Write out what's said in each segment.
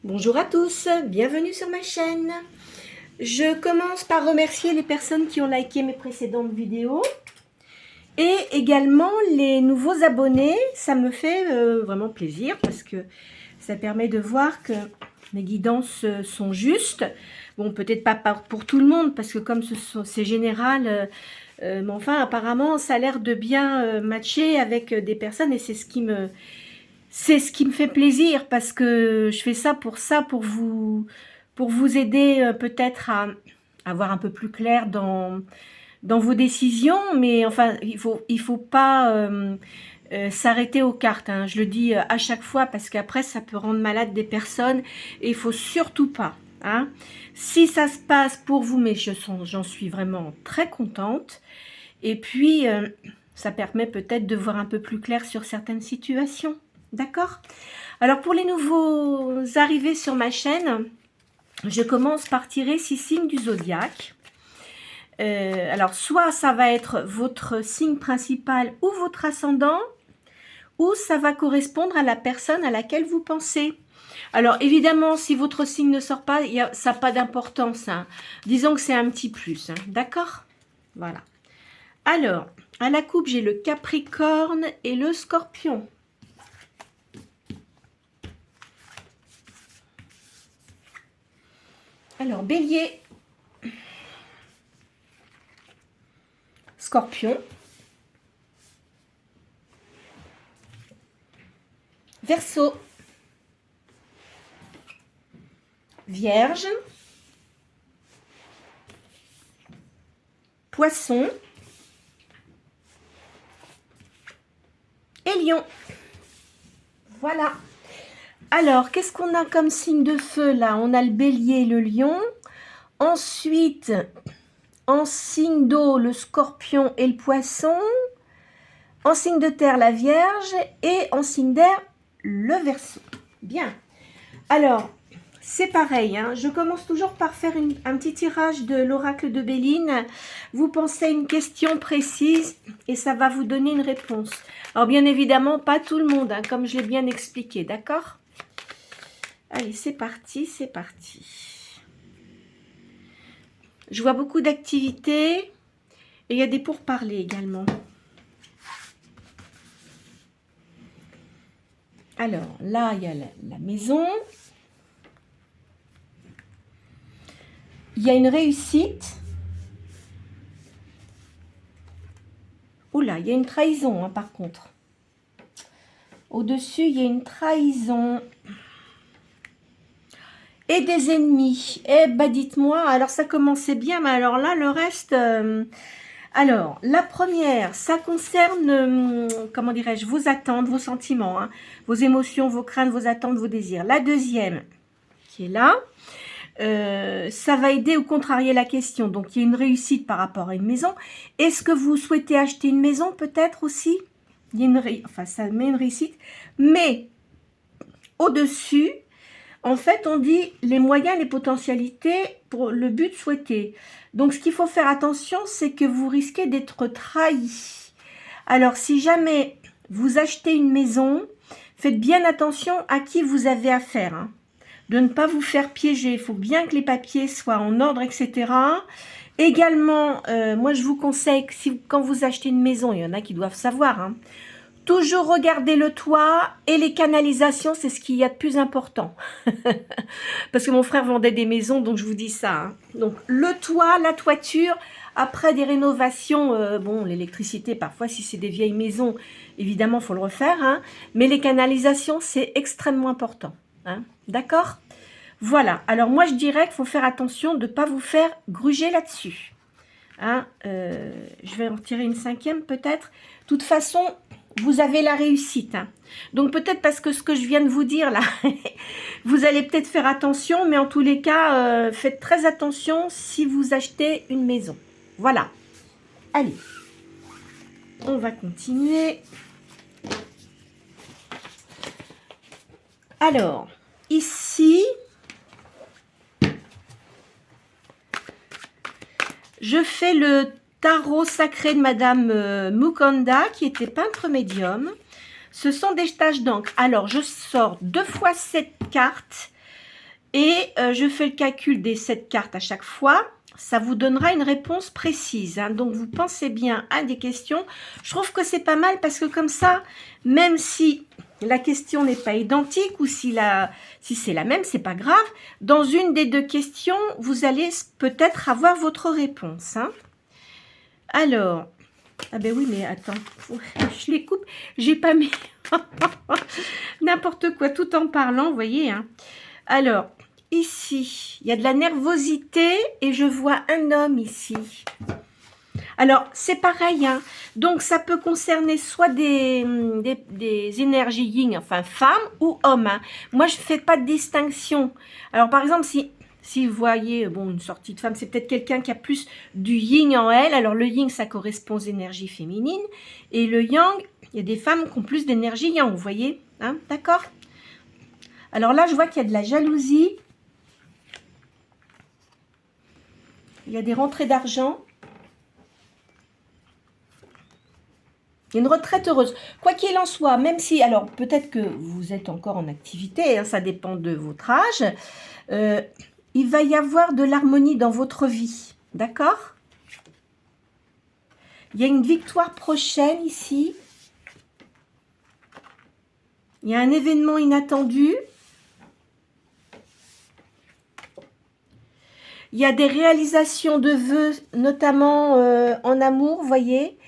Bonjour à tous, bienvenue sur ma chaîne. Je commence par remercier les personnes qui ont liké mes précédentes vidéos et également les nouveaux abonnés. Ça me fait vraiment plaisir parce que ça permet de voir que mes guidances sont justes. Bon, peut-être pas pour tout le monde parce que comme c'est général, mais enfin apparemment ça a l'air de bien matcher avec des personnes et c'est ce qui me fait plaisir parce que je fais ça, pour vous aider peut-être à avoir un peu plus clair dans vos décisions. Mais enfin, il faut pas s'arrêter aux cartes, hein. Je le dis à chaque fois parce qu'après, ça peut rendre malade des personnes et il faut surtout pas. Hein. Si ça se passe pour vous, mais j'en suis vraiment très contente. Et puis, ça permet peut-être de voir un peu plus clair sur certaines situations. D'accord? Alors, pour les nouveaux arrivés sur ma chaîne, je commence par tirer 6 signes du zodiaque. Alors, soit ça va être votre signe principal ou votre ascendant, ou ça va correspondre à la personne à laquelle vous pensez. Alors, évidemment, si votre signe ne sort pas, ça n'a pas d'importance. Hein. Disons que c'est un petit plus. Hein. D'accord? Voilà. Alors, à la coupe, j'ai le Capricorne et le Scorpion. Alors, Bélier, Scorpion, Verseau, Vierge, Poisson et Lion. Voilà. Alors, qu'est-ce qu'on a comme signe de feu là? On a le Bélier et le Lion. Ensuite, en signe d'eau, le Scorpion et le Poisson. En signe de terre, la Vierge. Et en signe d'air, le Verseau. Bien. Alors, c'est pareil. Hein, je commence toujours par faire un petit tirage de l'oracle de Béline. Vous pensez à une question précise et ça va vous donner une réponse. Alors, bien évidemment, pas tout le monde, hein, comme je l'ai bien expliqué. D'accord? Allez, c'est parti, c'est parti. Je vois beaucoup d'activités et il y a des pourparlers également. Alors, là, il y a la maison. Il y a une réussite. Oula, il y a une trahison, hein, par contre. Au-dessus, il y a une trahison. Et des ennemis. Eh ben, dites-moi, alors ça commençait bien, mais alors là, le reste... Alors, la première, ça concerne, comment dirais-je, vos attentes, vos sentiments, hein, vos émotions, vos craintes, vos attentes, vos désirs. La deuxième, qui est là, ça va aider ou contrarier la question. Donc, il y a une réussite par rapport à une maison. Est-ce que vous souhaitez acheter une maison, peut-être aussi? Il y a enfin, ça met une réussite. Mais, au-dessus... En fait, on dit les moyens, les potentialités pour le but souhaité. Donc, ce qu'il faut faire attention, c'est que vous risquez d'être trahi. Alors, si jamais vous achetez une maison, faites bien attention à qui vous avez affaire. Hein, de ne pas vous faire piéger. Il faut bien que les papiers soient en ordre, etc. Également, moi, je vous conseille que quand vous achetez une maison, il y en a qui doivent savoir, hein, toujours regarder le toit et les canalisations, c'est ce qu'il y a de plus important. Parce que mon frère vendait des maisons, donc je vous dis ça. Hein. Donc le toit, la toiture, après des rénovations, bon, l'électricité, parfois si c'est des vieilles maisons, évidemment, il faut le refaire. Hein, mais les canalisations, c'est extrêmement important. Hein, d'accord? Voilà, alors moi je dirais qu'il faut faire attention de ne pas vous faire gruger là-dessus. Hein, je vais en tirer une cinquième peut-être. De toute façon... Vous avez la réussite. Hein. Donc peut-être parce que ce que je viens de vous dire là, vous allez peut-être faire attention, mais en tous les cas, faites très attention si vous achetez une maison. Voilà. Allez, on va continuer. Alors, ici, je fais le tarot sacré de Madame Mukanda, qui était peintre médium. Ce sont des taches d'encre. Alors, je sors 2 fois 7 cartes Et je fais le calcul des 7 cartes à chaque fois. Ça vous donnera une réponse précise. Hein. Donc, vous pensez bien à des questions. Je trouve que c'est pas mal parce que comme ça, même si la question n'est pas identique ou si c'est la même, c'est pas grave. Dans une des 2 questions, vous allez peut-être avoir votre réponse. Hein. Alors, ah ben oui, mais attends, je les coupe. J'ai pas mis n'importe quoi tout en parlant, vous voyez. Hein. Alors, ici, il y a de la nervosité et je vois un homme ici. Alors, c'est pareil, hein. Donc ça peut concerner soit des énergies yin, enfin femmes ou hommes. Hein. Moi, je ne fais pas de distinction. Alors, par exemple, si vous voyez bon, une sortie de femme, c'est peut-être quelqu'un qui a plus du yin en elle. Alors, le yin, ça correspond aux énergies féminines. Et le yang, il y a des femmes qui ont plus d'énergie yang, vous voyez, hein, d'accord? Alors là, je vois qu'il y a de la jalousie. Il y a des rentrées d'argent. Il y a une retraite heureuse. Quoi qu'il en soit, même si, alors peut-être que vous êtes encore en activité, hein, ça dépend de votre âge, il va y avoir de l'harmonie dans votre vie. D'accord? Il y a une victoire prochaine ici. Il y a un événement inattendu. Il y a des réalisations de vœux, notamment en amour, vous voyez.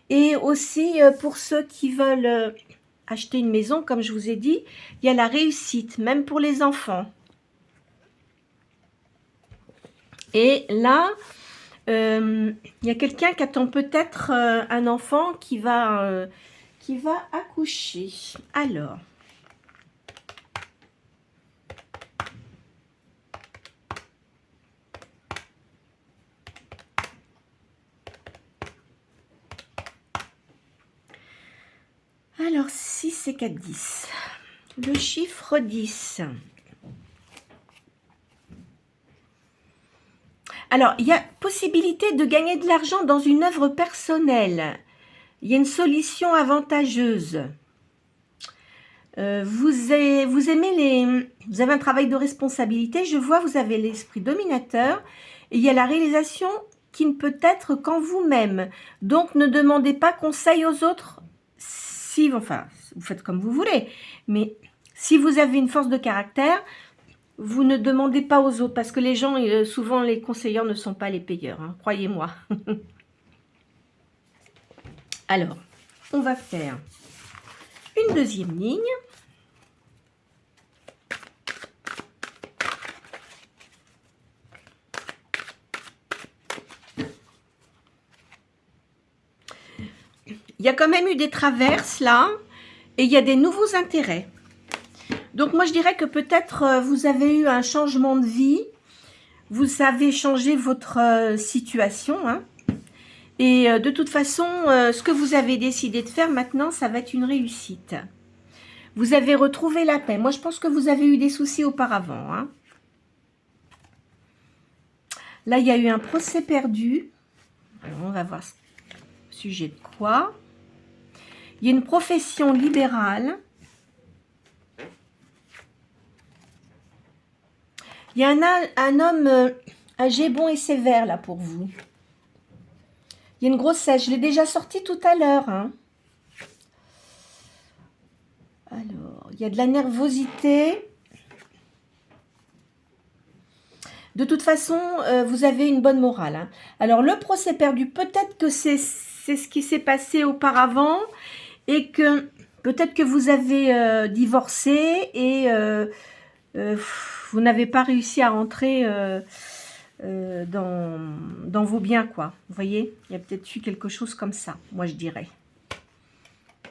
Et aussi, pour ceux qui veulent acheter une maison, comme je vous ai dit, il y a la réussite, même pour les enfants. Et là, il y a quelqu'un qui attend peut-être un enfant qui va accoucher. Alors, alors 6 et 4, 10. Le chiffre 10. Alors, il y a possibilité de gagner de l'argent dans une œuvre personnelle. Il y a une solution avantageuse. Vous avez un travail de responsabilité. Je vois, vous avez l'esprit dominateur. Et il y a la réalisation qui ne peut être qu'en vous-même. Donc, ne demandez pas conseil aux autres. Enfin, vous faites comme vous voulez. Mais si vous avez une force de caractère, vous ne demandez pas aux autres. Parce que les gens, souvent, les conseillers ne sont pas les payeurs. Hein, croyez-moi. Alors, on va faire une deuxième ligne. Il y a quand même eu des traverses là, et il y a des nouveaux intérêts. Donc moi je dirais que peut-être vous avez eu un changement de vie, vous avez changé votre situation, hein, et de toute façon, ce que vous avez décidé de faire maintenant, ça va être une réussite. Vous avez retrouvé la paix. Moi je pense que vous avez eu des soucis auparavant. Hein. Là il y a eu un procès perdu. Alors on va voir sujet de quoi. Il y a une profession libérale. Il y a un homme âgé, bon et sévère là pour vous. Il y a une grossesse. Je l'ai déjà sorti tout à l'heure. Hein. Alors, il y a de la nervosité. De toute façon, vous avez une bonne morale. Hein. Alors, le procès perdu, peut-être que c'est ce qui s'est passé auparavant. Et que peut-être que vous avez divorcé et vous n'avez pas réussi à rentrer dans vos biens, quoi. Vous voyez, il y a peut-être eu quelque chose comme ça, moi je dirais.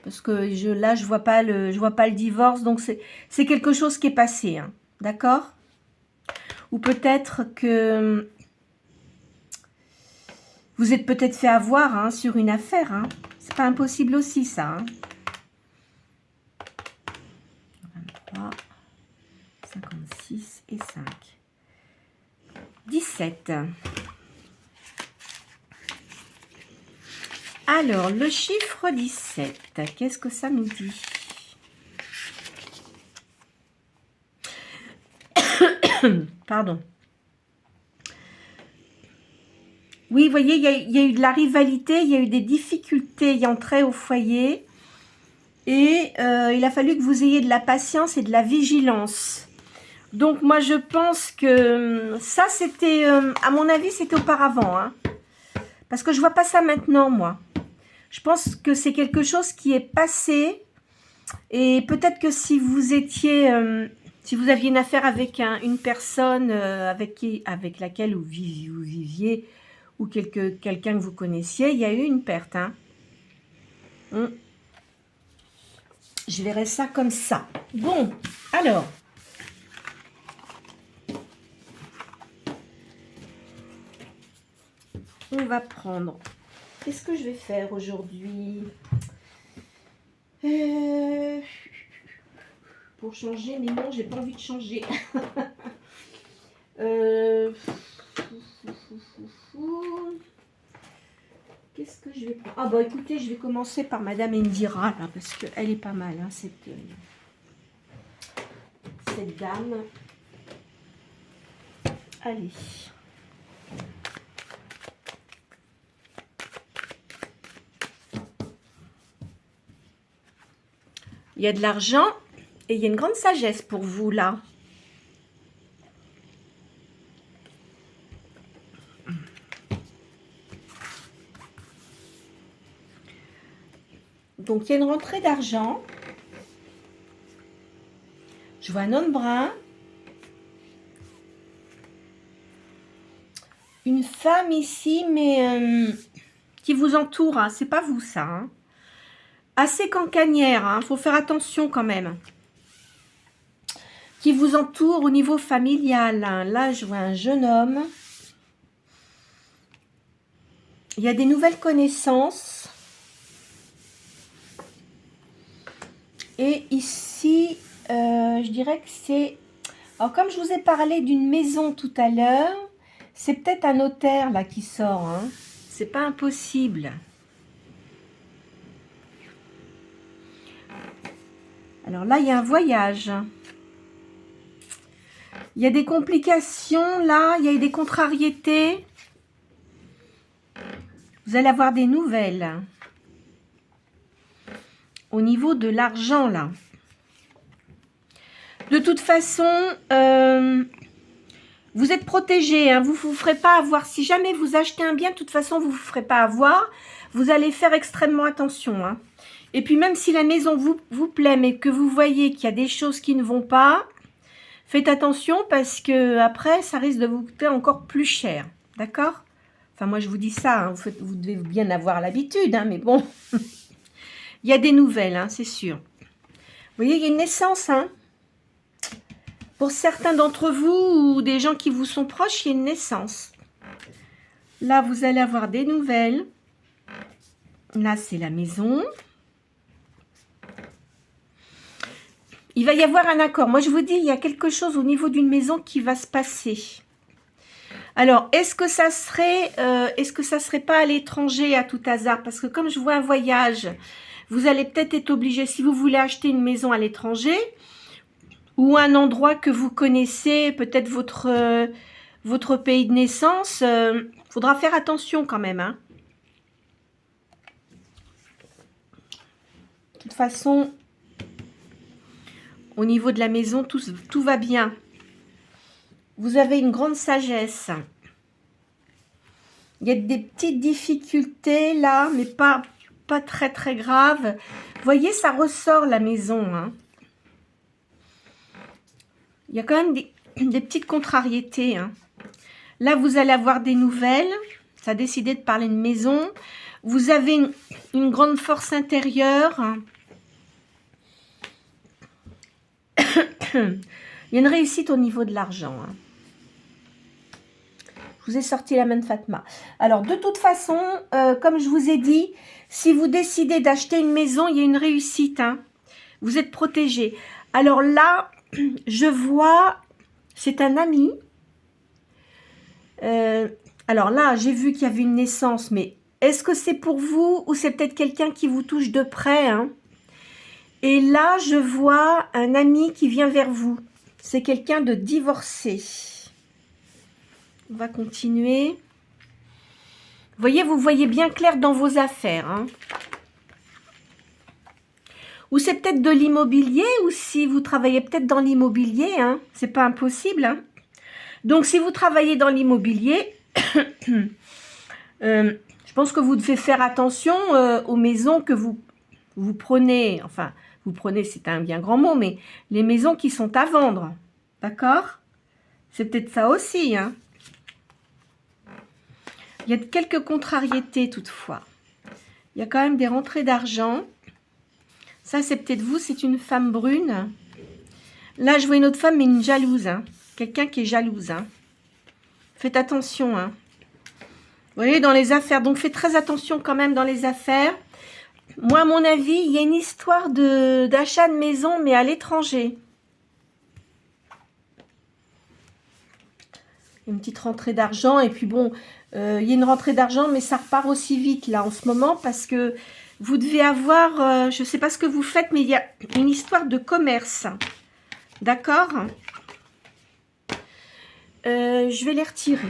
Parce que là, je vois pas le divorce, donc c'est quelque chose qui est passé, hein, d'accord? Ou peut-être que vous êtes peut-être fait avoir hein, sur une affaire, hein. C'est pas impossible aussi, ça. Hein. 23, 56 et 5. 17. Alors, le chiffre 17, qu'est-ce que ça nous dit? Pardon. Oui, vous voyez, il y a eu de la rivalité, il y a eu des difficultés y entrer au foyer. Et il a fallu que vous ayez de la patience et de la vigilance. Donc, moi, je pense que ça, c'était, à mon avis, c'était auparavant. Hein, parce que je vois pas ça maintenant, moi. Je pense que c'est quelque chose qui est passé. Et peut-être que si vous étiez... si vous aviez une affaire avec une personne avec laquelle vous viviez ou quelqu'un que vous connaissiez, il y a eu une perte. Hein. Je verrais ça comme ça. Bon, alors. On va prendre... Qu'est-ce que je vais faire aujourd'hui pour changer, mais non, j'ai pas envie de changer. Qu'est-ce que je vais prendre? Ah bah écoutez, je vais commencer par Madame Indira, là, parce qu'elle est pas mal, hein, cette dame. Allez. Il y a de l'argent et il y a une grande sagesse pour vous, là. Donc, il y a une rentrée d'argent. Je vois un homme brun. Une femme ici, mais qui vous entoure. Hein. C'est pas vous, ça. Hein. Assez cancanière. Hein. Faut faire attention quand même. Qui vous entoure au niveau familial. Hein. Là, je vois un jeune homme. Il y a des nouvelles connaissances. Et ici, je dirais que c'est... Alors, comme je vous ai parlé d'une maison tout à l'heure, c'est peut-être un notaire là qui sort. Hein. C'est pas impossible. Alors là, il y a un voyage. Il y a des complications là, il y a des contrariétés. Vous allez avoir des nouvelles. Au niveau de l'argent là. De toute façon, vous êtes protégé. Hein, vous ne vous ferez pas avoir. Si jamais vous achetez un bien, de toute façon, vous ne vous ferez pas avoir. Vous allez faire extrêmement attention. Hein. Et puis même si la maison vous plaît, mais que vous voyez qu'il y a des choses qui ne vont pas, faites attention parce que après, ça risque de vous coûter encore plus cher. D'accord? Enfin, moi, je vous dis ça. Hein, vous devez bien avoir l'habitude, hein, mais bon. Il y a des nouvelles, hein, c'est sûr. Vous voyez, il y a une naissance. Hein. Pour certains d'entre vous ou des gens qui vous sont proches, il y a une naissance. Là, vous allez avoir des nouvelles. Là, c'est la maison. Il va y avoir un accord. Moi, je vous dis, il y a quelque chose au niveau d'une maison qui va se passer. Alors, est-ce que ça serait pas à l'étranger à tout hasard? Parce que comme je vois un voyage, vous allez peut-être être obligé, si vous voulez acheter une maison à l'étranger, ou un endroit que vous connaissez, peut-être votre pays de naissance, faudra faire attention quand même. Hein. De toute façon, au niveau de la maison, tout va bien. Vous avez une grande sagesse. Il y a des petites difficultés là, mais pas très très graves. Vous voyez, ça ressort la maison. Hein. Il y a quand même des petites contrariétés. Hein. Là, vous allez avoir des nouvelles. Ça a décidé de parler de maison. Vous avez une grande force intérieure. Il y a une réussite au niveau de l'argent. Hein. Je vous ai sorti la main de Fatma. Alors, de toute façon, comme je vous ai dit, si vous décidez d'acheter une maison, il y a une réussite. Hein. Vous êtes protégé. Alors là, je vois, c'est un ami. Alors là, j'ai vu qu'il y avait une naissance, mais est-ce que c'est pour vous ou c'est peut-être quelqu'un qui vous touche de près hein. Et là, je vois un ami qui vient vers vous. c'est quelqu'un de divorcé. On va continuer. Vous voyez bien clair dans vos affaires. Hein. Ou c'est peut-être de l'immobilier, ou si vous travaillez peut-être dans l'immobilier, hein, c'est pas impossible. Hein. Donc, si vous travaillez dans l'immobilier, je pense que vous devez faire attention aux maisons que vous prenez. Enfin, vous prenez, c'est un bien grand mot, mais les maisons qui sont à vendre. D'accord? C'est peut-être ça aussi. Hein. Il y a quelques contrariétés toutefois. Il y a quand même des rentrées d'argent. Ça, c'est peut-être vous, c'est une femme brune. Là, je vois une autre femme, mais une jalouse. Hein. Quelqu'un qui est jalouse. Hein. Faites attention. Hein. Vous voyez, dans les affaires. Donc, faites très attention quand même dans les affaires. Moi, à mon avis, il y a une histoire d'achat de maison, mais à l'étranger. Une petite rentrée d'argent. Et puis, bon, il y a une rentrée d'argent, mais ça repart aussi vite, là, en ce moment, parce que vous devez avoir, je ne sais pas ce que vous faites, mais il y a une histoire de commerce. D'accord? Je vais les retirer.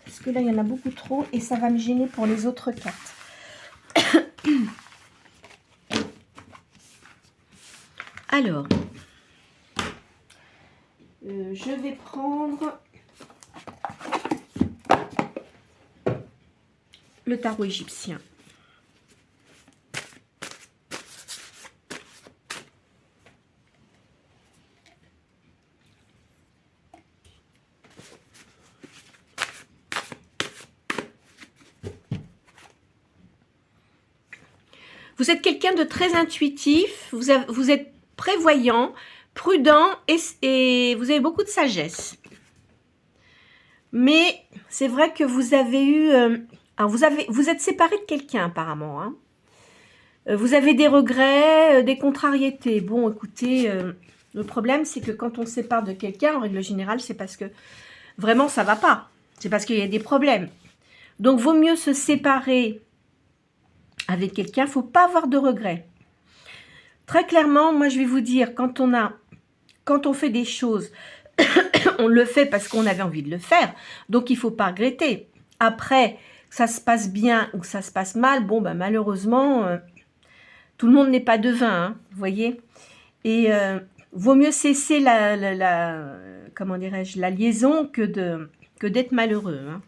Parce que là, il y en a beaucoup trop et ça va me gêner pour les autres cartes. Alors, je vais prendre le tarot égyptien. Vous êtes quelqu'un de très intuitif, vous êtes prévoyant, prudent et vous avez beaucoup de sagesse. Mais c'est vrai que vous avez eu... alors vous êtes séparé de quelqu'un apparemment. Hein. Vous avez des regrets, des contrariétés. Bon, écoutez, le problème c'est que quand on se sépare de quelqu'un, en règle générale, c'est parce que vraiment ça va pas. C'est parce qu'il y a des problèmes. Donc, vaut mieux se séparer avec quelqu'un. Il ne faut pas avoir de regrets. Très clairement, moi, je vais vous dire, quand on fait des choses, on le fait parce qu'on avait envie de le faire. Donc, il ne faut pas regretter. Après, que ça se passe bien ou que ça se passe mal, bon, ben, malheureusement, tout le monde n'est pas devin, hein, vous voyez. Et vaut mieux cesser comment dirais-je, la liaison que d'être malheureux. Hein.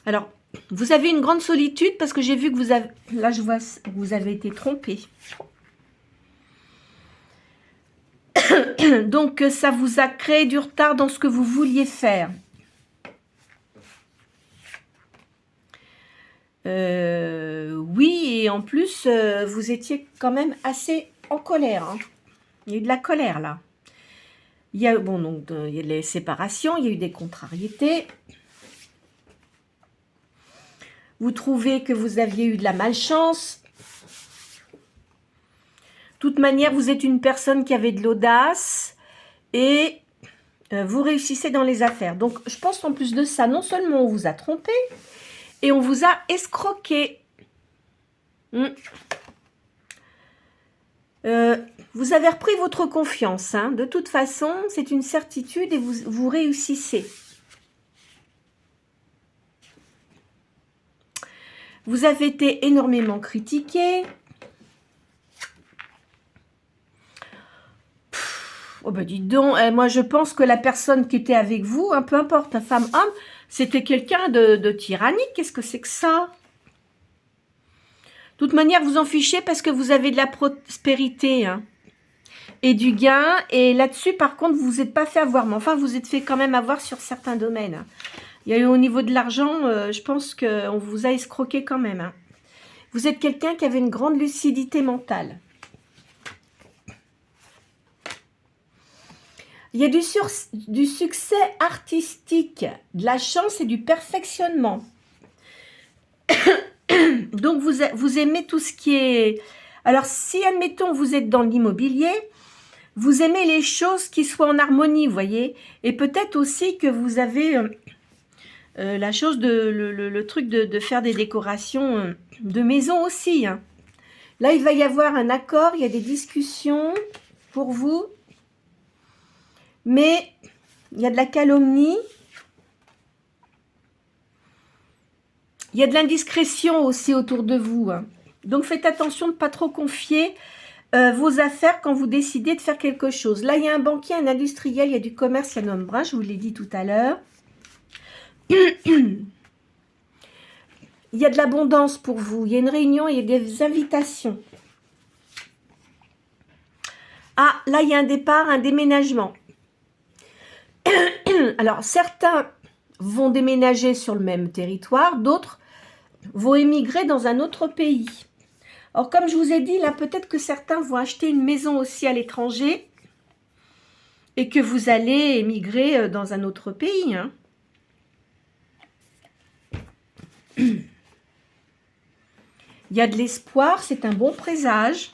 Alors, vous avez une grande solitude parce que j'ai vu que vous avez... Là, je vois que vous avez été trompé. Donc, ça vous a créé du retard dans ce que vous vouliez faire. Oui, et en plus, vous étiez quand même assez en colère. Hein. Il y a eu de la colère, là. Il y a, bon, donc, il y a les séparations, il y a eu des contrariétés. Vous trouvez que vous aviez eu de la malchance. De toute manière, vous êtes une personne qui avait de l'audace et vous réussissez dans les affaires. Donc, je pense qu'en plus de ça, non seulement on vous a trompé, et on vous a escroqué. Vous avez repris votre confiance. Hein. De toute façon, c'est une certitude et vous réussissez. Vous avez été énormément critiqué. Oh ben dites donc, moi je pense que la personne qui était avec vous, hein, peu importe, femme, homme, c'était quelqu'un de tyrannique. Qu'est-ce que c'est que ça? De toute manière, vous en fichez parce que vous avez de la prospérité hein, et du gain. Et là-dessus, par contre, vous n'êtes pas fait avoir. Mais enfin, vous êtes fait quand même avoir sur certains domaines. Hein. Il y a eu au niveau de l'argent, je pense qu'on vous a escroqué quand même. Hein. Vous êtes quelqu'un qui avait une grande lucidité mentale. Il y a du succès artistique, de la chance et du perfectionnement. Donc, vous aimez tout ce qui est... Alors, si, admettons, vous êtes dans l'immobilier, vous aimez les choses qui soient en harmonie, vous voyez. Et peut-être aussi que vous avez... la chose le truc de faire des décorations de maison aussi. Hein. Là, il va y avoir un accord, il y a des discussions. pour vous. Mais il y a de la calomnie. Il y a de l'indiscrétion aussi autour de vous. Hein. Donc faites attention de ne pas trop confier vos affaires quand vous décidez de faire quelque chose. Là, il y a un banquier, un industriel, il y a du commerce, il y a un homme brun, je vous l'ai dit tout à l'heure. Il y a de l'abondance pour vous. Il y a une réunion, il y a des invitations. Ah, là, il y a un départ, un déménagement. Alors, certains vont déménager sur le même territoire, d'autres vont émigrer dans un autre pays. Alors, comme je vous ai dit, là, peut-être que certains vont acheter une maison aussi à l'étranger et que vous allez émigrer dans un autre pays. Hein. Il y a de l'espoir, c'est un bon présage.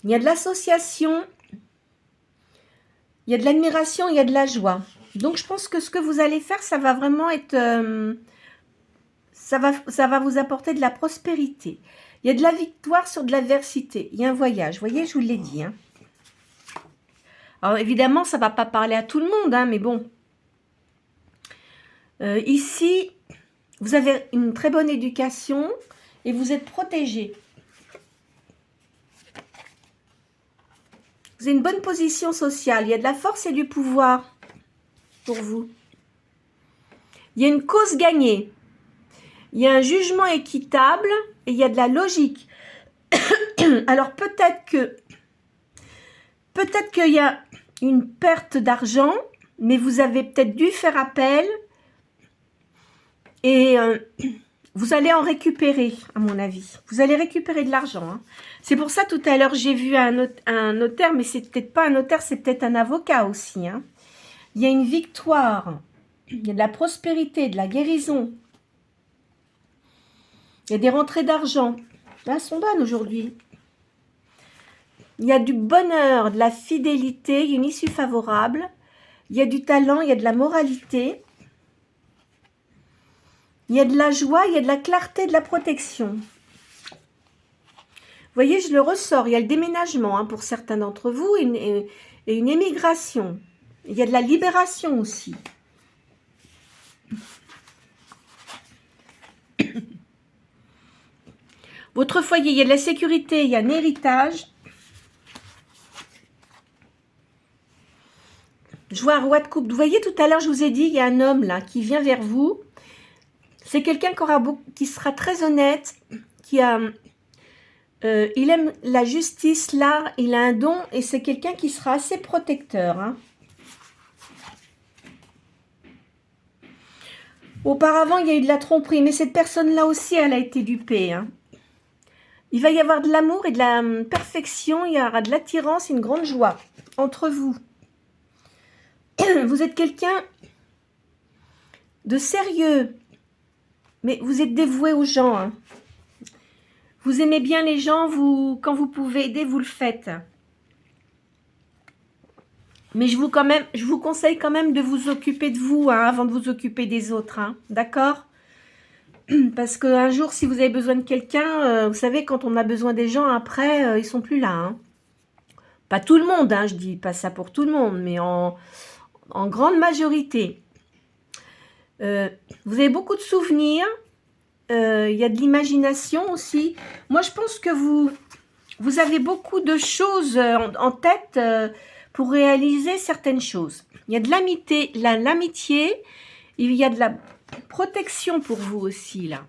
Il y a de l'association, il y a de l'admiration, il y a de la joie. Donc, je pense que ce que vous allez faire, ça va vraiment être... ça va vous apporter de la prospérité. Il y a de la victoire sur de l'adversité. Il y a un voyage. Vous voyez, je vous l'ai dit. Hein. Alors, évidemment, ça ne va pas parler à tout le monde, hein, mais bon. Ici, vous avez une très bonne éducation et vous êtes protégé. Vous avez une bonne position sociale. Il y a de la force et du pouvoir pour vous. Il y a une cause gagnée. Il y a un jugement équitable et il y a de la logique. Alors peut-être qu'il y a une perte d'argent, mais vous avez peut-être dû faire appel et vous allez en récupérer, à mon avis. Vous allez récupérer de l'argent. Hein. C'est pour ça, tout à l'heure, j'ai vu un notaire, mais c'est peut-être pas un notaire, c'est peut-être un avocat aussi. Hein. Il y a une victoire, il y a de la prospérité, de la guérison. Il y a des rentrées d'argent. Elles sont bonnes aujourd'hui. Il y a du bonheur, de la fidélité, il y a une issue favorable. Il y a du talent, il y a de la moralité. Il y a de la joie, il y a de la clarté, de la protection. Vous voyez, je le ressors. Il y a le déménagement hein, pour certains d'entre vous et une émigration. Il y a de la libération aussi. Votre foyer, il y a de la sécurité, il y a un héritage. Je vois un roi de coupe. Vous voyez, tout à l'heure, je vous ai dit, il y a un homme là qui vient vers vous. C'est quelqu'un qui sera très honnête, il aime la justice, l'art, il a un don et c'est quelqu'un qui sera assez protecteur. Hein. Auparavant, il y a eu de la tromperie, mais cette personne-là aussi, elle a été dupée. Hein. Il va y avoir de l'amour et de la perfection, il y aura de l'attirance et une grande joie entre vous. Vous êtes quelqu'un de sérieux, mais vous êtes dévoué aux gens. Hein. Vous aimez bien les gens, quand vous pouvez aider, vous le faites. Mais je vous conseille quand même de vous occuper de vous hein, avant de vous occuper des autres. Hein. D'accord ? Parce qu'un jour, si vous avez besoin de quelqu'un, vous savez, quand on a besoin des gens, après, ils sont plus là. Hein. Pas tout le monde, hein, je dis pas ça pour tout le monde, mais en grande majorité. Vous avez beaucoup de souvenirs. Il y a de l'imagination aussi. Moi, je pense que vous avez beaucoup de choses en tête pour réaliser certaines choses. Il y a de l'amitié, il y a de la protection pour vous aussi, là.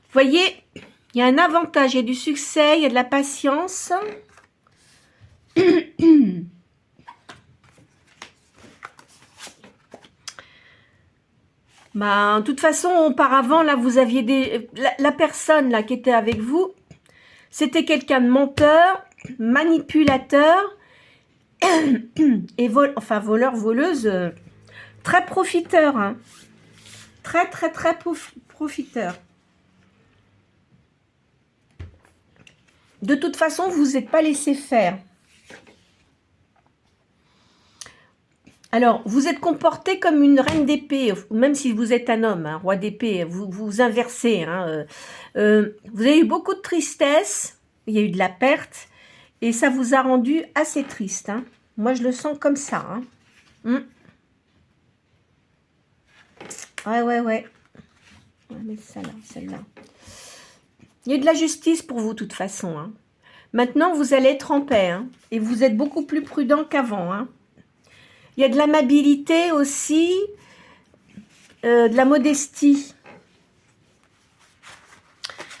Vous voyez, il y a un avantage, il y a du succès, il y a de la patience. De toute façon, auparavant, là, vous aviez la personne là qui était avec vous, c'était quelqu'un de menteur, manipulateur, et voleur, voleuse, très profiteur. Hein. Très profiteur. De toute façon, vous n'êtes pas laissé faire. Alors, vous êtes comporté comme une reine d'épée, même si vous êtes un homme, un roi d'épée, vous inversez. Hein, vous avez eu beaucoup de tristesse, il y a eu de la perte, et ça vous a rendu assez triste. Hein. Moi, je le sens comme ça. Hein. Ouais, ouais, ouais. On va mettre ça là, celle-là. Il y a eu de la justice pour vous, de toute façon. Hein. Maintenant, vous allez être en paix. Hein, et vous êtes beaucoup plus prudent qu'avant. Hein. Il y a de l'amabilité aussi, de la modestie.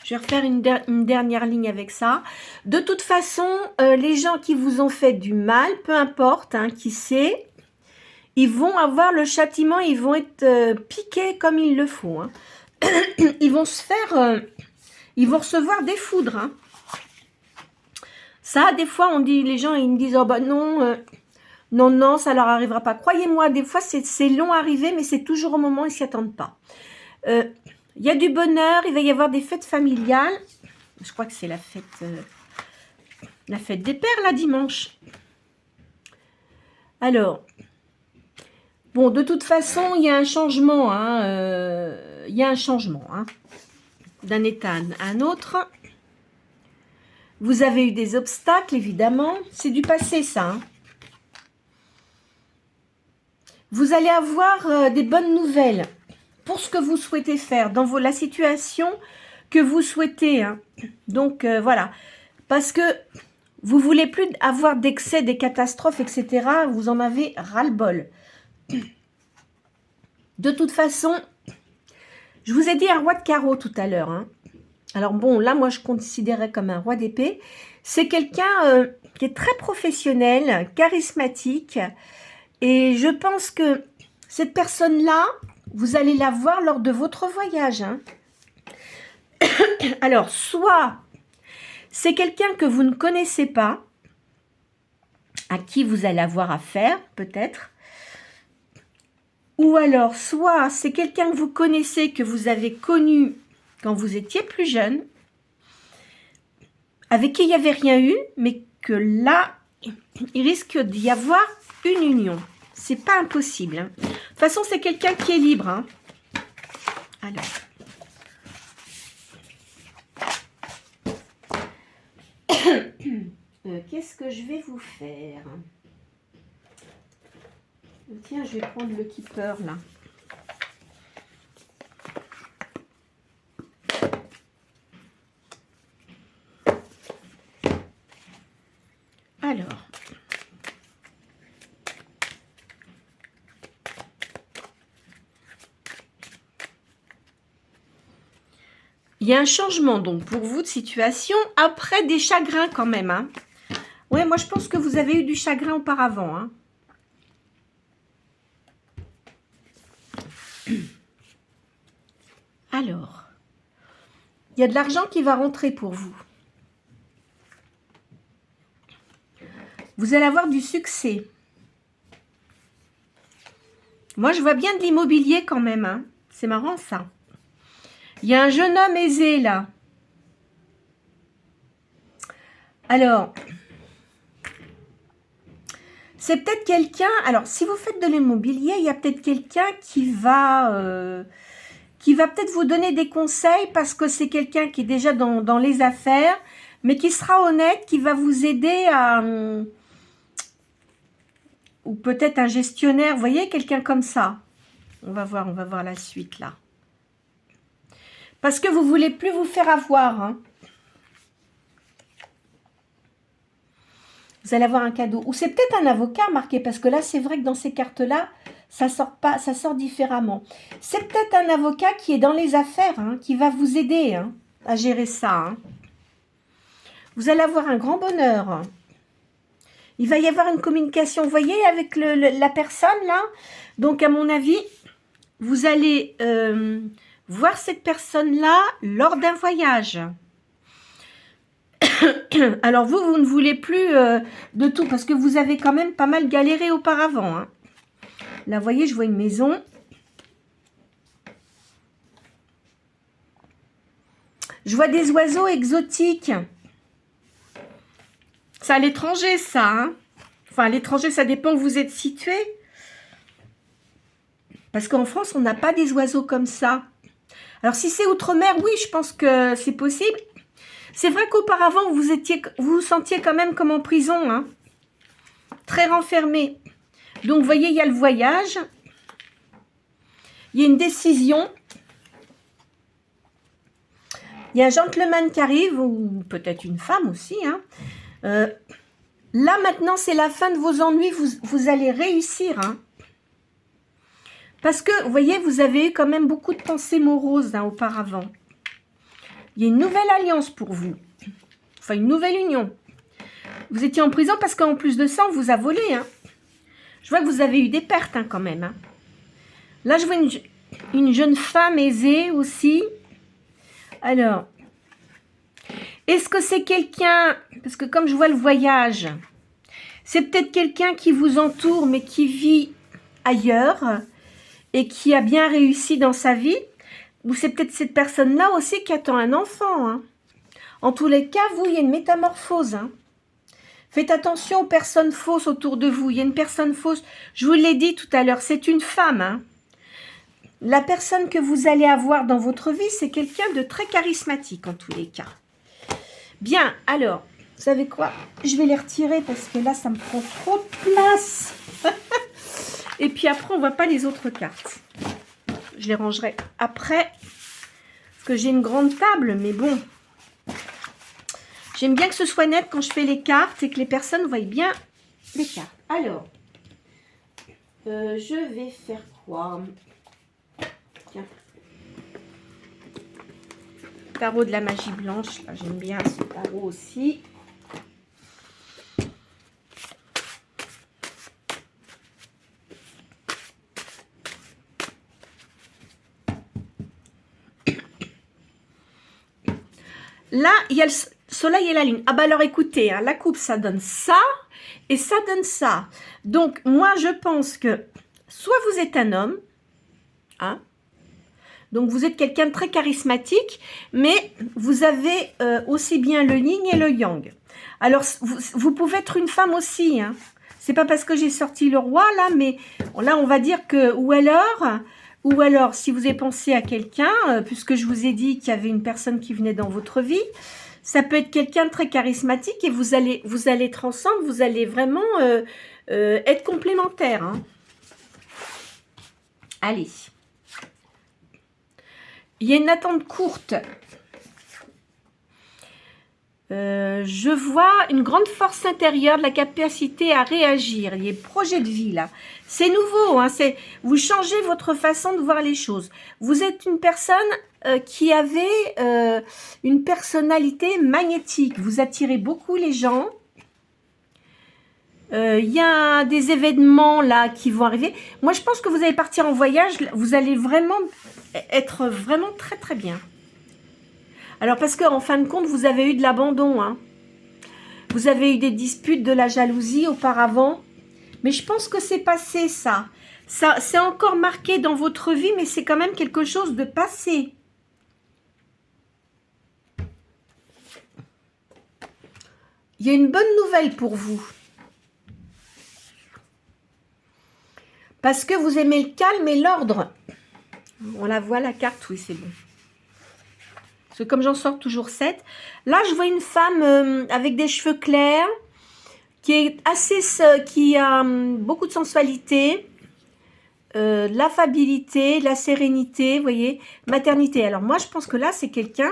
Je vais refaire une dernière ligne avec ça. De toute façon, les gens qui vous ont fait du mal, peu importe, hein, qui sait, ils vont avoir le châtiment, ils vont être piqués comme il le faut. Hein. Ils vont se faire... ils vont recevoir des foudres. Hein. Ça, des fois, on dit, les gens, ils me disent, oh bah non, non, ça leur arrivera pas. Croyez-moi, des fois, c'est long à arriver, mais c'est toujours au moment où ils s'y attendent pas. Il y a du bonheur, il va y avoir des fêtes familiales. Je crois que c'est la fête des pères, là, dimanche. Alors, bon, de toute façon, il y a un changement. Hein, il y a un changement hein, d'un état à un autre. Vous avez eu des obstacles, évidemment. C'est du passé, ça. Hein. Vous allez avoir des bonnes nouvelles pour ce que vous souhaitez faire, dans la situation que vous souhaitez. Hein. Donc, voilà. Parce que vous ne voulez plus avoir d'excès, des catastrophes, etc. Vous en avez ras-le-bol. De toute façon, je vous ai dit un roi de carreau tout à l'heure. Hein. Alors bon, là, moi, je considérais comme un roi d'épée. C'est quelqu'un qui est très professionnel, charismatique. Et je pense que cette personne-là, vous allez la voir lors de votre voyage. Hein. Alors, soit c'est quelqu'un que vous ne connaissez pas, à qui vous allez avoir affaire, peut-être. Ou alors, soit c'est quelqu'un que vous connaissez, que vous avez connu quand vous étiez plus jeune, avec qui il n'y avait rien eu, mais que là, il risque d'y avoir une union. C'est pas impossible. Hein. De toute façon, c'est quelqu'un qui est libre. Hein. Alors. Qu'est-ce que je vais vous faire? Tiens, je vais prendre le keeper, là. Alors. Il y a un changement, donc, pour vous de situation, après des chagrins quand même. Hein. Ouais, moi, je pense que vous avez eu du chagrin auparavant. Hein. Alors, il y a de l'argent qui va rentrer pour vous. Vous allez avoir du succès. Moi, je vois bien de l'immobilier quand même. Hein. C'est marrant, ça. Il y a un jeune homme aisé, là. Alors, c'est peut-être quelqu'un... Alors, si vous faites de l'immobilier, il y a peut-être quelqu'un qui va peut-être vous donner des conseils parce que c'est quelqu'un qui est déjà dans les affaires, mais qui sera honnête, qui va vous aider à... Ou peut-être un gestionnaire, vous voyez, quelqu'un comme ça. On va voir la suite, là. Parce que vous ne voulez plus vous faire avoir. Hein. Vous allez avoir un cadeau. Ou c'est peut-être un avocat marqué, parce que là, c'est vrai que dans ces cartes-là, ça sort pas, ça sort différemment. C'est peut-être un avocat qui est dans les affaires, hein, qui va vous aider hein, à gérer ça. Hein. Vous allez avoir un grand bonheur. Il va y avoir une communication, vous voyez, avec la personne, là. Donc, à mon avis, vous allez voir cette personne-là lors d'un voyage. Alors, vous ne voulez plus de tout, parce que vous avez quand même pas mal galéré auparavant. Hein. Là, vous voyez, je vois une maison. Je vois des oiseaux exotiques. C'est à l'étranger, ça. Hein. Enfin, à l'étranger, ça dépend où vous êtes situé. Parce qu'en France, on n'a pas des oiseaux comme ça. Alors, si c'est outre-mer, oui, je pense que c'est possible. C'est vrai qu'auparavant, vous vous sentiez quand même comme en prison, hein, très renfermé. Donc, vous voyez, il y a le voyage, il y a une décision, il y a un gentleman qui arrive, ou peut-être une femme aussi, hein. Là, maintenant, c'est la fin de vos ennuis, vous allez réussir, hein. Parce que, vous voyez, vous avez eu quand même beaucoup de pensées moroses, hein, auparavant. Il y a une nouvelle alliance pour vous. Enfin, une nouvelle union. Vous étiez en prison parce qu'en plus de ça, on vous a volé, hein. Je vois que vous avez eu des pertes, hein, quand même, hein. Là, je vois une jeune femme aisée aussi. Alors, est-ce que c'est quelqu'un... Parce que comme je vois le voyage, c'est peut-être quelqu'un qui vous entoure, mais qui vit ailleurs et qui a bien réussi dans sa vie. Ou c'est peut-être cette personne-là aussi qui attend un enfant, hein. En tous les cas, vous, il y a une métamorphose, hein. Faites attention aux personnes fausses autour de vous. Il y a une personne fausse, je vous l'ai dit tout à l'heure, c'est une femme, hein. La personne que vous allez avoir dans votre vie, c'est quelqu'un de très charismatique en tous les cas. Bien, alors, vous savez quoi? Je vais les retirer parce que là, ça me prend trop de place. Et puis après, on ne voit pas les autres cartes. Je les rangerai après. Parce que j'ai une grande table, mais bon. J'aime bien que ce soit net quand je fais les cartes et que les personnes voient bien les cartes. Alors, je vais faire quoi? Tiens. Tarot de la magie blanche. Là, j'aime bien ce tarot aussi. Là, il y a le soleil et la lune. Ah bah alors écoutez, hein, la coupe, ça donne ça et ça donne ça. Donc, moi, je pense que soit vous êtes un homme, hein, donc vous êtes quelqu'un de très charismatique, mais vous avez aussi bien le yin et le yang. Alors, vous pouvez être une femme aussi, hein. C'est pas parce que j'ai sorti le roi, là, mais là, on va dire que, ou alors, si vous avez pensé à quelqu'un, puisque je vous ai dit qu'il y avait une personne qui venait dans votre vie, ça peut être quelqu'un de très charismatique et vous allez être ensemble, vous allez vraiment être complémentaires, hein. Allez. Il y a une attente courte. Je vois une grande force intérieure, de la capacité à réagir. Il y a le projet de vie là. C'est nouveau, hein, vous changez votre façon de voir les choses. Vous êtes une personne qui avait une personnalité magnétique. Vous attirez beaucoup les gens. Il y a des événements là qui vont arriver. Moi, je pense que vous allez partir en voyage. Vous allez vraiment être vraiment très très bien. Alors, parce qu'en fin de compte, vous avez eu de l'abandon, hein. Vous avez eu des disputes, de la jalousie auparavant. Mais je pense que c'est passé, ça. Ça, c'est encore marqué dans votre vie, mais c'est quand même quelque chose de passé. Il y a une bonne nouvelle pour vous. Parce que vous aimez le calme et l'ordre. On la voit, la carte, oui, c'est bon. Parce que comme j'en sors toujours 7, là, je vois une femme avec des cheveux clairs, qui est qui a beaucoup de sensualité, de l'affabilité, de la sérénité, vous voyez, maternité. Alors moi, je pense que là, c'est quelqu'un,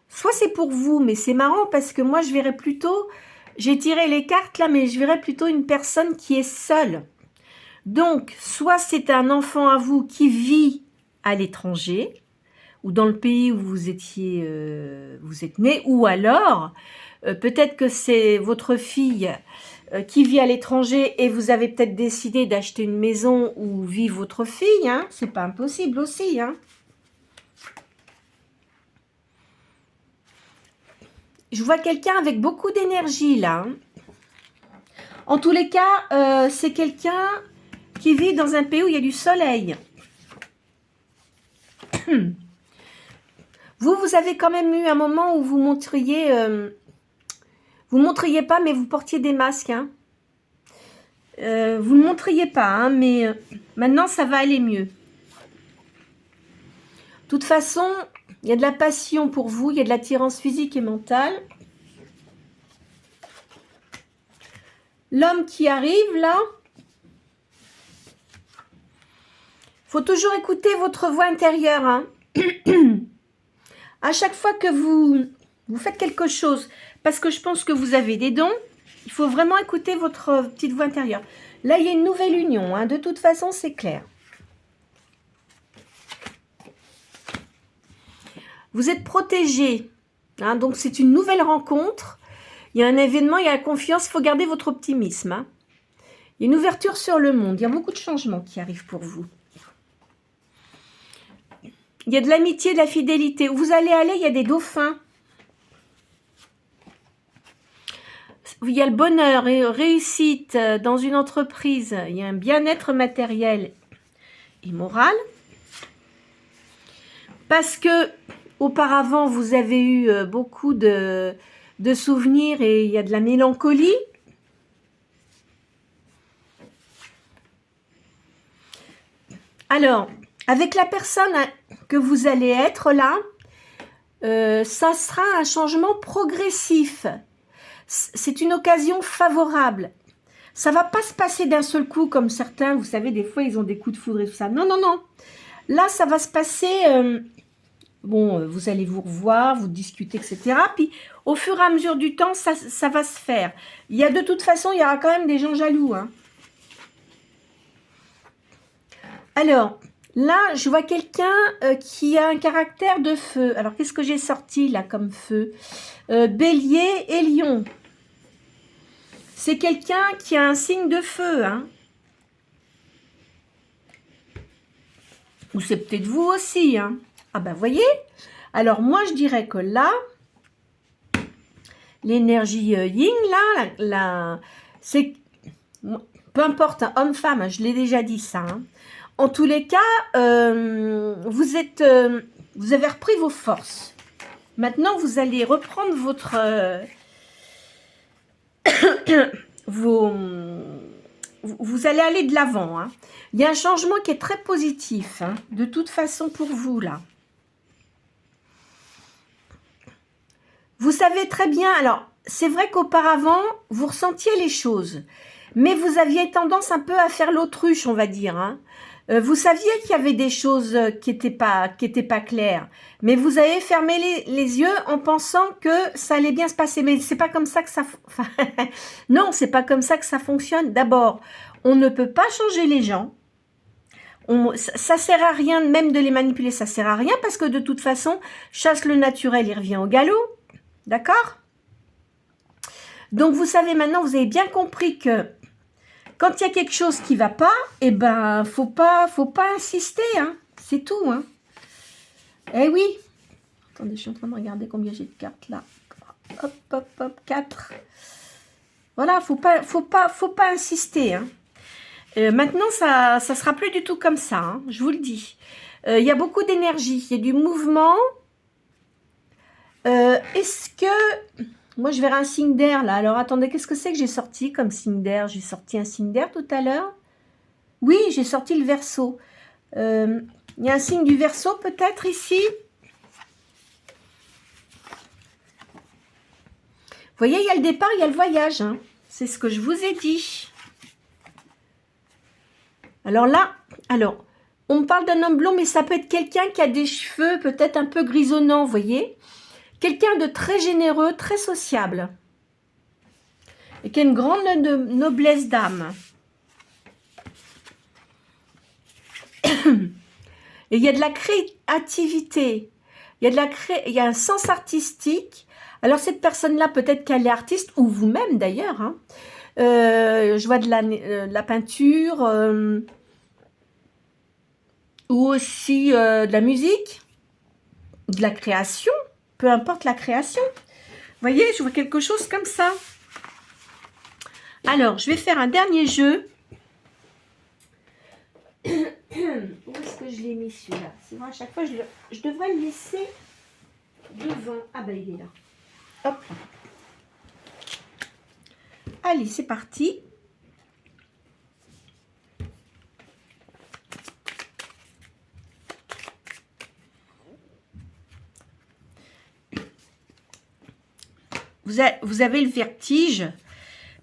soit c'est pour vous, mais c'est marrant parce que moi, je verrais plutôt, j'ai tiré les cartes là, mais je verrais plutôt une personne qui est seule. Donc, soit c'est un enfant à vous qui vit à l'étranger, ou dans le pays où vous étiez, vous êtes né, ou alors, peut-être que c'est votre fille qui vit à l'étranger et vous avez peut-être décidé d'acheter une maison où vit votre fille, hein, c'est pas impossible aussi, hein. Je vois quelqu'un avec beaucoup d'énergie, là. Hein. En tous les cas, c'est quelqu'un qui vit dans un pays où il y a du soleil. Vous avez quand même eu un moment où vous montriez pas, mais vous portiez des masques. Hein. Vous ne montriez pas, hein, mais maintenant, ça va aller mieux. toute façon, il y a de la passion pour vous, il y a de l'attirance physique et mentale. L'homme qui arrive là, faut toujours écouter votre voix intérieure. Hein. À chaque fois que vous faites quelque chose, parce que je pense que vous avez des dons, il faut vraiment écouter votre petite voix intérieure. Là, il y a une nouvelle union. Hein. De toute façon, c'est clair. Vous êtes protégé. Hein. Donc, c'est une nouvelle rencontre. Il y a un événement, il y a la confiance. Il faut garder votre optimisme. Hein. Il y a une ouverture sur le monde. Il y a beaucoup de changements qui arrivent pour vous. Il y a de l'amitié, de la fidélité. Où vous allez aller, il y a des dauphins. Il y a le bonheur et réussite dans une entreprise. Il y a un bien-être matériel et moral. Parce que auparavant, vous avez eu beaucoup de souvenirs et il y a de la mélancolie. Alors, avec la personne que vous allez être là, ça sera un changement progressif. C'est une occasion favorable. Ça ne va pas se passer d'un seul coup comme certains, vous savez, des fois, ils ont des coups de foudre et tout ça. Non, non, non. Là, ça va se passer... bon, vous allez vous revoir, vous discuter, etc. Puis, au fur et à mesure du temps, ça va se faire. Il y a de toute façon, il y aura quand même des gens jaloux. Hein. Alors, là, je vois quelqu'un qui a un caractère de feu. Alors, qu'est-ce que j'ai sorti là comme feu? Bélier et lion. C'est quelqu'un qui a un signe de feu. Hein. Ou c'est peut-être vous aussi. Hein. Ah ben, voyez. Alors, moi, je dirais que là, l'énergie yin, là c'est... Peu importe, hein, homme-femme, je l'ai déjà dit ça. Hein. En tous les cas, vous avez repris vos forces. Maintenant, vous allez reprendre votre... vous allez aller de l'avant. Hein. Il y a un changement qui est très positif, hein, de toute façon pour vous, là. Vous savez très bien, alors, c'est vrai qu'auparavant, vous ressentiez les choses, mais vous aviez tendance un peu à faire l'autruche, on va dire. Hein. Vous saviez qu'il y avait des choses qui n'étaient pas claires, mais vous avez fermé les yeux en pensant que ça allait bien se passer. Mais c'est pas comme ça que ça... non, c'est pas comme ça que ça fonctionne. D'abord, on ne peut pas changer les gens. Ça sert à rien même de les manipuler, ça sert à rien parce que de toute façon, chasse le naturel, il revient au galop. D'accord? Donc, vous savez maintenant, vous avez bien compris que quand il y a quelque chose qui ne va pas, eh ben, faut pas insister, hein. C'est tout, hein. Eh oui. Attendez, je suis en train de regarder combien j'ai de cartes là. Hop, hop, hop, 4. Voilà, faut pas insister, hein. Maintenant, ça sera plus du tout comme ça, hein, je vous le dis. Il y a beaucoup d'énergie, il y a du mouvement. Est-ce que... Moi, je verrai un signe d'air, là. Alors, attendez, qu'est-ce que c'est que j'ai sorti comme signe d'air? J'ai sorti un signe d'air tout à l'heure. Oui, j'ai sorti le Verseau. Il y a un signe du Verseau, peut-être, ici. Vous voyez, il y a le départ, il y a le voyage. Hein. C'est ce que je vous ai dit. Alors là, on me parle d'un homme blond, mais ça peut être quelqu'un qui a des cheveux peut-être un peu grisonnants, vous voyez. Quelqu'un de très généreux, très sociable. Et qui a une grande noblesse d'âme. Et il y a de la créativité. Il y a un sens artistique. Alors cette personne-là, peut-être qu'elle est artiste, ou vous-même d'ailleurs. Hein. Je vois de la peinture, ou aussi de la musique, de la création. Peu importe la création. Vous voyez, je vois quelque chose comme ça. Alors, je vais faire un dernier jeu. Où est-ce que je l'ai mis celui-là? C'est vrai, à chaque fois, je devrais le laisser devant. Ah ben, il est là. Hop. Allez, c'est parti. vous avez le vertige.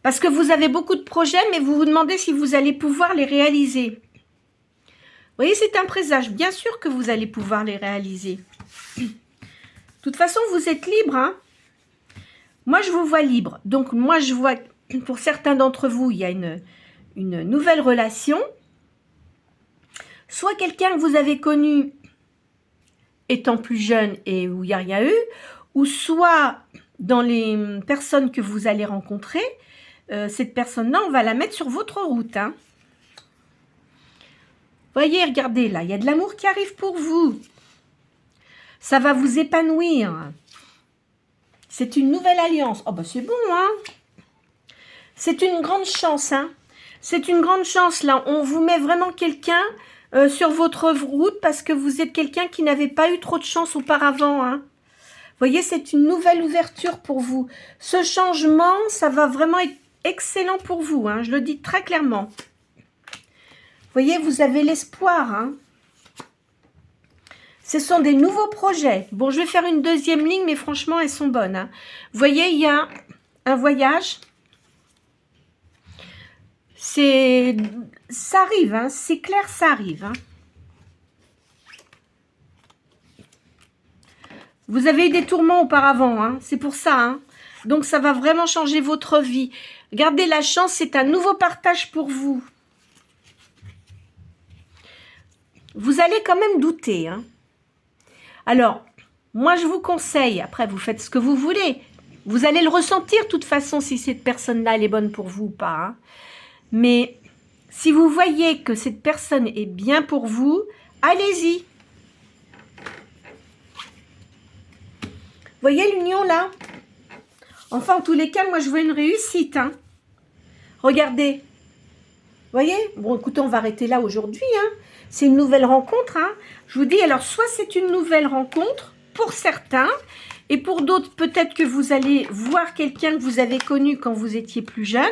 Parce que vous avez beaucoup de projets, mais vous vous demandez si vous allez pouvoir les réaliser. Vous voyez, c'est un présage. Bien sûr que vous allez pouvoir les réaliser. De toute façon, vous êtes libre. Hein. Moi, je vous vois libre. Donc, moi, je vois, pour certains d'entre vous, il y a une nouvelle relation. Soit quelqu'un que vous avez connu étant plus jeune et où il n'y a rien eu, ou soit dans les personnes que vous allez rencontrer, cette personne-là, on va la mettre sur votre route. Hein. Voyez, regardez là, il y a de l'amour qui arrive pour vous. Ça va vous épanouir. C'est une nouvelle alliance. Oh ben c'est bon, hein. C'est une grande chance, hein. C'est une grande chance, là. On vous met vraiment quelqu'un sur votre route parce que vous êtes quelqu'un qui n'avait pas eu trop de chance auparavant, hein. Vous voyez, c'est une nouvelle ouverture pour vous. Ce changement, ça va vraiment être excellent pour vous, hein. Je le dis très clairement. Vous voyez, vous avez l'espoir, hein. Ce sont des nouveaux projets. Bon, je vais faire une deuxième ligne, mais franchement, elles sont bonnes, hein. Vous voyez, il y a un voyage. Ça arrive, hein. C'est clair, ça arrive, hein. Vous avez eu des tourments auparavant, hein. C'est pour ça, hein. Donc, ça va vraiment changer votre vie. Regardez, la chance, c'est un nouveau partage pour vous. Vous allez quand même douter, hein. Alors, moi, je vous conseille, après, vous faites ce que vous voulez. Vous allez le ressentir, de toute façon, si cette personne-là, elle est bonne pour vous ou pas, hein. Mais si vous voyez que cette personne est bien pour vous, allez-y. Vous voyez l'union, là? Enfin, en tous les cas, moi, je vois une réussite, hein. Regardez. Vous voyez? Bon, écoutez, on va arrêter là aujourd'hui, hein. C'est une nouvelle rencontre, hein. Je vous dis, alors, soit c'est une nouvelle rencontre, pour certains, et pour d'autres, peut-être que vous allez voir quelqu'un que vous avez connu quand vous étiez plus jeune,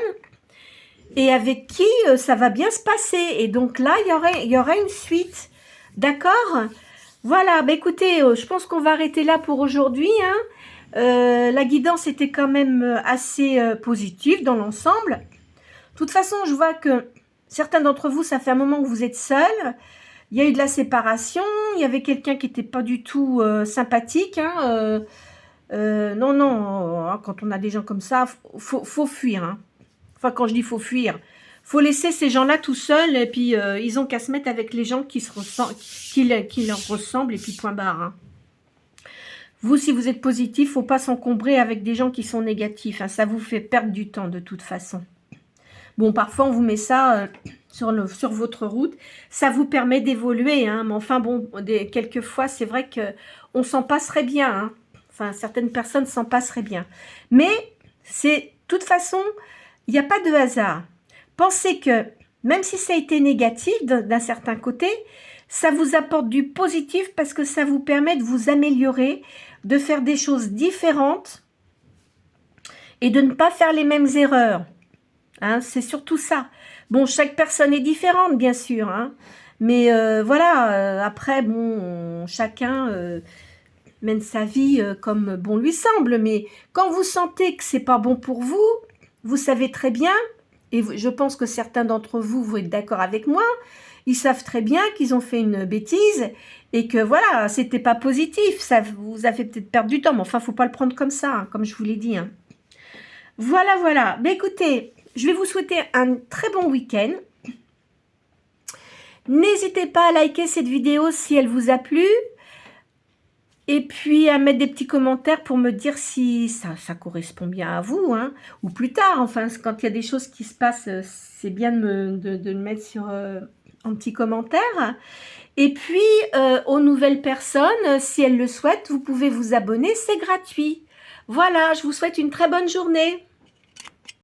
et avec qui ça va bien se passer. Et donc là, il y aura une suite. D'accord? Voilà, bah écoutez, je pense qu'on va arrêter là pour aujourd'hui, hein. La guidance était quand même assez positive dans l'ensemble. De toute façon, je vois que certains d'entre vous, ça fait un moment que vous êtes seuls. Il y a eu de la séparation, il y avait quelqu'un qui n'était pas du tout sympathique. Hein. Non, non, quand on a des gens comme ça, faut fuir. Hein. Enfin, quand je dis faut fuir, faut laisser ces gens-là tout seuls et puis ils ont qu'à se mettre avec les gens qui leur ressemblent et puis point barre. Hein. Vous, si vous êtes positif, faut pas s'encombrer avec des gens qui sont négatifs. Hein. Ça vous fait perdre du temps de toute façon. Bon, parfois, on vous met ça sur votre route. Ça vous permet d'évoluer. Hein. Mais enfin, bon, quelquefois, c'est vrai qu'on s'en passerait bien. Hein. Enfin, certaines personnes s'en passeraient bien. Mais, de toute façon, il n'y a pas de hasard. Pensez que, même si ça a été négatif d'un certain côté, ça vous apporte du positif parce que ça vous permet de vous améliorer, de faire des choses différentes et de ne pas faire les mêmes erreurs. Hein, c'est surtout ça. Bon, chaque personne est différente, bien sûr. Hein, mais voilà, après, bon, chacun mène sa vie comme bon lui semble. Mais quand vous sentez que c'est pas bon pour vous, vous savez très bien, et je pense que certains d'entre vous, vous êtes d'accord avec moi, ils savent très bien qu'ils ont fait une bêtise et que voilà, c'était pas positif. Ça vous a fait peut-être perdre du temps, mais enfin, faut pas le prendre comme ça, hein, comme je vous l'ai dit. Hein. Voilà, voilà. Mais écoutez, je vais vous souhaiter un très bon week-end. N'hésitez pas à liker cette vidéo si elle vous a plu. Et puis à mettre des petits commentaires pour me dire si ça correspond bien à vous. Hein, ou plus tard, enfin, quand il y a des choses qui se passent, c'est bien de le mettre en petit commentaire. Et puis, aux nouvelles personnes, si elles le souhaitent, vous pouvez vous abonner, c'est gratuit. Voilà, je vous souhaite une très bonne journée.